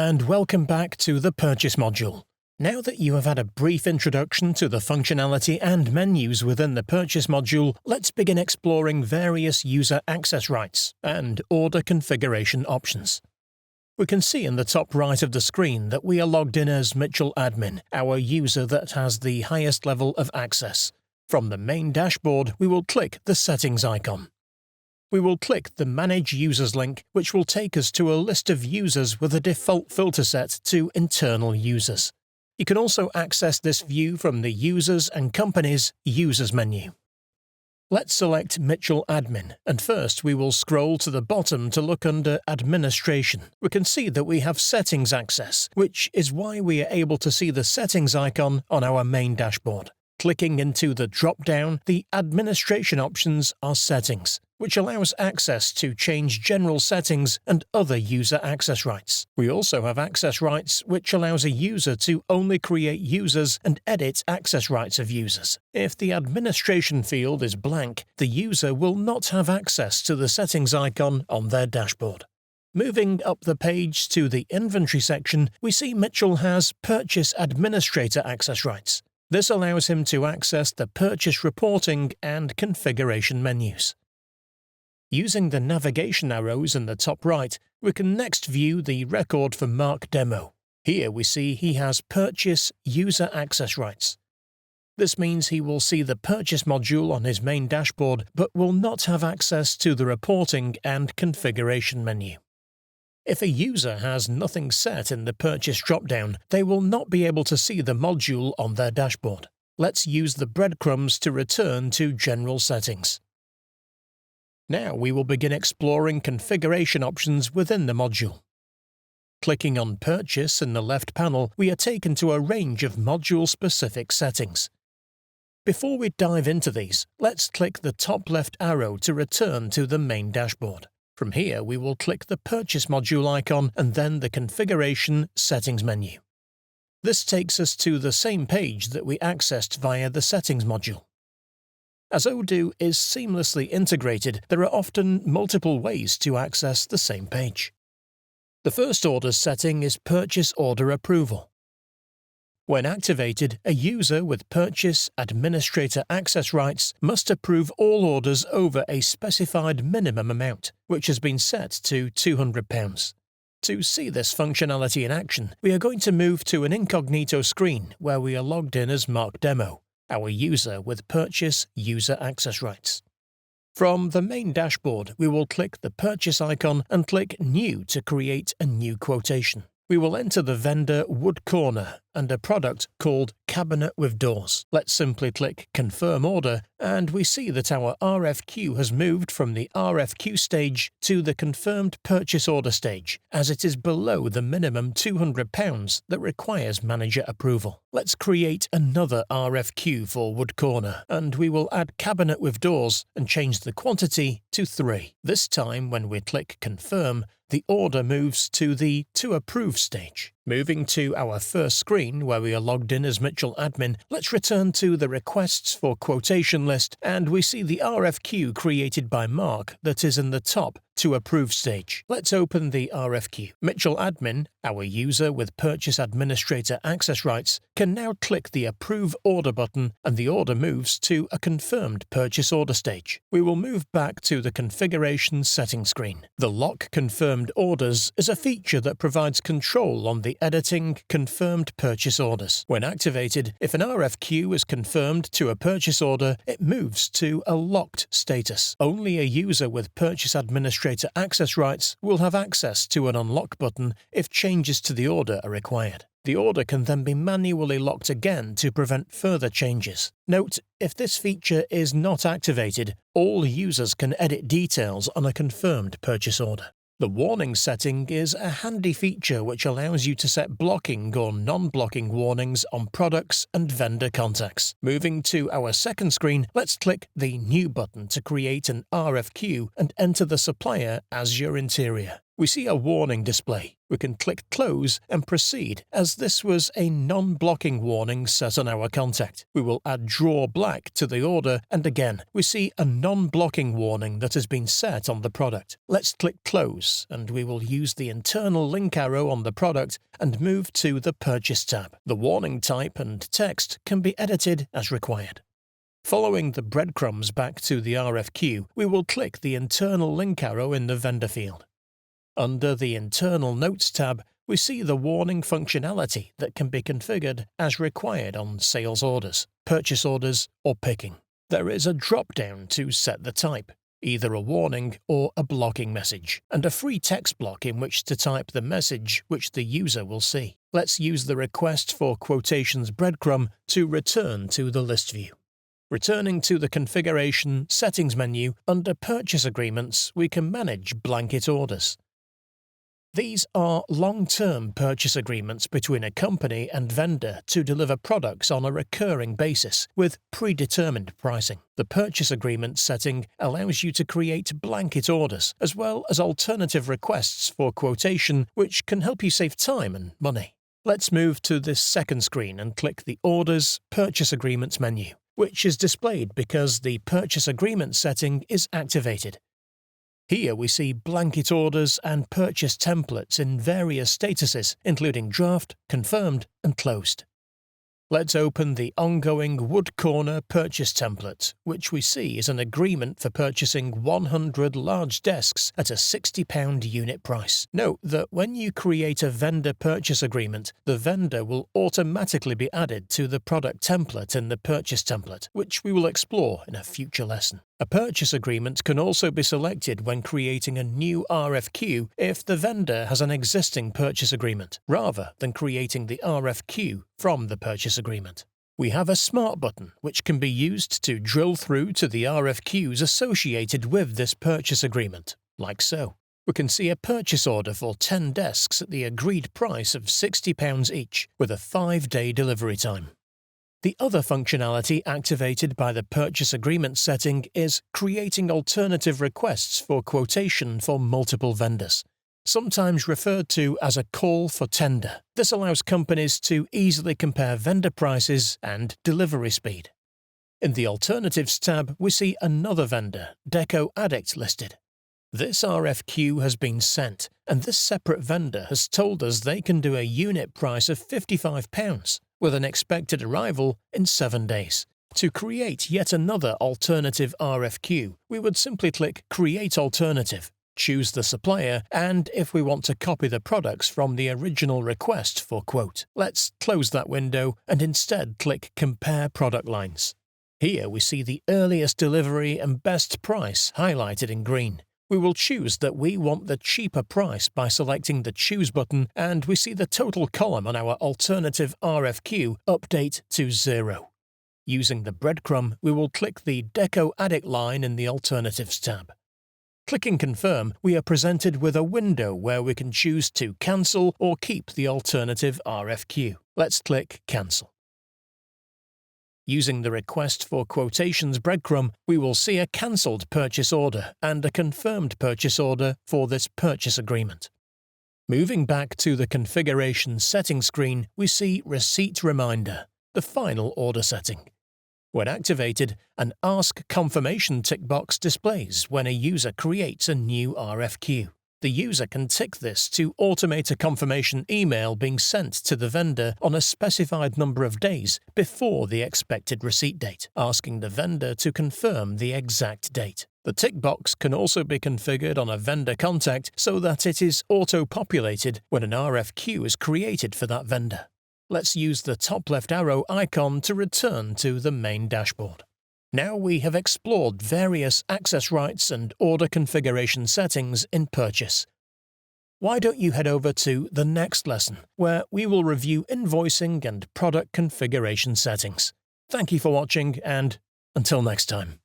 and welcome back to the Purchase module. Now that you have had a brief introduction to the functionality and menus within the Purchase module, let's begin exploring various user access rights and order configuration options. We can see in the top right of the screen that we are logged in as Mitchell Admin, our user that has the highest level of access. From the main dashboard, we will click the Settings icon. We will click the Manage Users link, which will take us to a list of users with a default filter set to internal users. You can also access this view from the Users and Companies Users menu. Let's select Mitchell Admin, and first we will scroll to the bottom to look under Administration. We can see that we have Settings access, which is why we are able to see the Settings icon on our main dashboard. Clicking into the drop-down, the administration options are Settings, which allows access to change general settings and other user access rights. We also have access rights, which allows a user to only create users and edit access rights of users. If the administration field is blank, the user will not have access to the settings icon on their dashboard. Moving up the page to the inventory section, we see Mitchell has Purchase Administrator access rights. This allows him to access the purchase reporting and configuration menus. Using the navigation arrows in the top right, we can next view the record for Mark Demo. Here we see he has Purchase User Access Rights. This means he will see the Purchase module on his main dashboard but will not have access to the reporting and configuration menu. If a user has nothing set in the Purchase dropdown, they will not be able to see the module on their dashboard. Let's use the breadcrumbs to return to General Settings. Now we will begin exploring configuration options within the module. Clicking on Purchase in the left panel, we are taken to a range of module-specific settings. Before we dive into these, let's click the top left arrow to return to the main dashboard. From here, we will click the Purchase module icon and then the Configuration Settings menu. This takes us to the same page that we accessed via the Settings module. As Odoo is seamlessly integrated, there are often multiple ways to access the same page. The first order setting is Purchase Order Approval. When activated, a user with Purchase Administrator access rights must approve all orders over a specified minimum amount, which has been set to £200. To see this functionality in action, we are going to move to an incognito screen where we are logged in as Mark Demo, our user with Purchase User Access Rights. From the main dashboard, we will click the Purchase icon and click New to create a new quotation. We will enter the vendor Wood Corner and a product called Cabinet with Doors. Let's simply click Confirm Order, and we see that our RFQ has moved from the RFQ stage to the Confirmed Purchase Order stage, as it is below the minimum £200 that requires manager approval. Let's create another RFQ for Wood Corner, and we will add Cabinet with Doors and change the quantity to 3. This time, when we click Confirm, the order moves to the To Approve stage. Moving to our first screen where we are logged in as Mitchell Admin, let's return to the Requests for Quotation list, and we see the RFQ created by Mark that is in the top To Approve stage. Let's open the RFQ. Mitchell Admin, our user with Purchase Administrator access rights, can now click the Approve Order button and the order moves to a confirmed purchase order stage. We will move back to the Configuration Settings screen. The Lock Confirmed Orders is a feature that provides control on the editing confirmed purchase orders. When activated, if an RFQ is confirmed to a purchase order, it moves to a locked status. Only a user with Purchase Administrator access rights will have access to an unlock button if changes to the order are required. The order can then be manually locked again to prevent further changes. Note, if this feature is not activated, all users can edit details on a confirmed purchase order. The warning setting is a handy feature which allows you to set blocking or non-blocking warnings on products and vendor contacts. Moving to our second screen, let's click the New button to create an RFQ and enter the supplier as your interior. We see a warning display. We can click Close and proceed, as this was a non-blocking warning set on our contact. We will add Draw Black to the order, and again, we see a non-blocking warning that has been set on the product. Let's click Close, and we will use the internal link arrow on the product and move to the Purchase tab. The warning type and text can be edited as required. Following the breadcrumbs back to the RFQ, we will click the internal link arrow in the vendor field. Under the Internal Notes tab, we see the warning functionality that can be configured as required on sales orders, purchase orders, or picking. There is a drop-down to set the type, either a warning or a blocking message, and a free text block in which to type the message which the user will see. Let's use the Request for Quotations breadcrumb to return to the list view. Returning to the Configuration Settings menu, under Purchase Agreements, we can manage blanket orders. These are long-term purchase agreements between a company and vendor to deliver products on a recurring basis with predetermined pricing. The purchase agreement setting allows you to create blanket orders, as well as alternative requests for quotation, which can help you save time and money. Let's move to this second screen and click the Orders Purchase Agreements menu, which is displayed because the purchase agreement setting is activated. Here we see blanket orders and purchase templates in various statuses, including draft, confirmed, and closed. Let's open the ongoing Wood Corner purchase template, which we see is an agreement for purchasing 100 large desks at a £60 unit price. Note that when you create a vendor purchase agreement, the vendor will automatically be added to the product template in the purchase template, which we will explore in a future lesson. A purchase agreement can also be selected when creating a new RFQ if the vendor has an existing purchase agreement, rather than creating the RFQ from the purchase agreement. We have a Smart button, which can be used to drill through to the RFQs associated with this purchase agreement, like so. We can see a purchase order for 10 desks at the agreed price of £60 each, with a 5-day delivery time. The other functionality activated by the purchase agreement setting is creating alternative requests for quotation for multiple vendors, sometimes referred to as a call for tender. This allows companies to easily compare vendor prices and delivery speed. In the Alternatives tab, we see another vendor, Deco Addict, listed. This RFQ has been sent, and this separate vendor has told us they can do a unit price of £55, with an expected arrival in 7 days. To create yet another alternative RFQ, we would simply click Create Alternative, choose the supplier, and if we want to copy the products from the original request for quote. Let's close that window and instead click Compare Product Lines. Here we see the earliest delivery and best price highlighted in green. We will choose that we want the cheaper price by selecting the Choose button, and we see the total column on our alternative RFQ update to 0. Using the breadcrumb, we will click the Deco Addict line in the Alternatives tab. Clicking Confirm, we are presented with a window where we can choose to cancel or keep the alternative RFQ. Let's click Cancel. Using the Request for Quotations breadcrumb, we will see a cancelled purchase order and a confirmed purchase order for this purchase agreement. Moving back to the Configuration Settings screen, we see Receipt Reminder, the final order setting. When activated, an Ask Confirmation tick box displays when a user creates a new RFQ. The user can tick this to automate a confirmation email being sent to the vendor on a specified number of days before the expected receipt date, asking the vendor to confirm the exact date. The tick box can also be configured on a vendor contact so that it is auto-populated when an RFQ is created for that vendor. Let's use the top left arrow icon to return to the main dashboard. Now we have explored various access rights and order configuration settings in Purchase. Why don't you head over to the next lesson, where we will review invoicing and product configuration settings. Thank you for watching, and until next time.